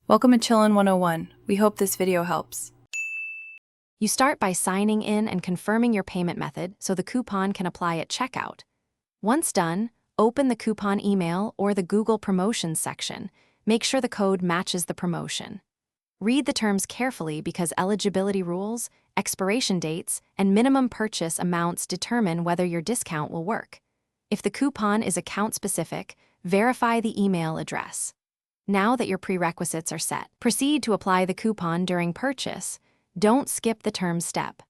Welcome to Chillin' 101. We hope this video helps. You start by signing in and confirming your payment method so the coupon can apply at checkout. Once done, open the coupon email or the Google Promotions section. Make sure the code matches the promotion. Read the terms carefully because eligibility rules, expiration dates, and minimum purchase amounts determine whether your discount will work. If the coupon is account-specific, verify the email address. Now that your prerequisites are set, proceed to apply the coupon during purchase. Don't skip the terms step.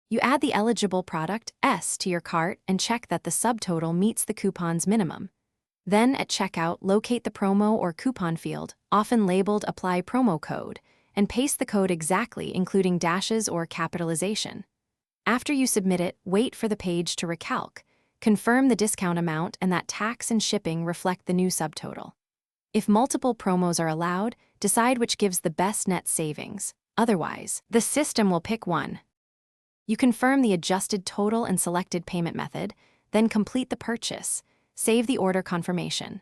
You add the eligible product S to your cart and check that the subtotal meets the coupon's minimum. Then at checkout, locate the promo or coupon field, often labeled Apply Promo Code, and paste the code exactly, including dashes or capitalization. After you submit it, wait for the page to recalc. Confirm the discount amount and that tax and shipping reflect the new subtotal. If multiple promos are allowed, decide which gives the best net savings. Otherwise, the system will pick one. You confirm the adjusted total and selected payment method, then complete the purchase. Save the order confirmation.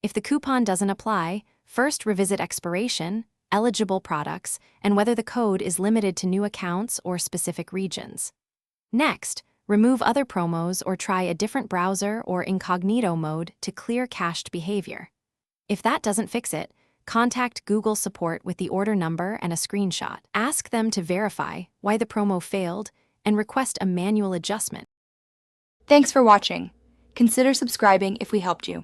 If the coupon doesn't apply, first revisit expiration, eligible products, and whether the code is limited to new accounts or specific regions. Next, remove other promos or try a different browser or incognito mode to clear cached behavior. If that doesn't fix it, contact Google support with the order number and a screenshot. Ask them to verify why the promo failed and request a manual adjustment. Thanks for watching. Consider subscribing if we helped you.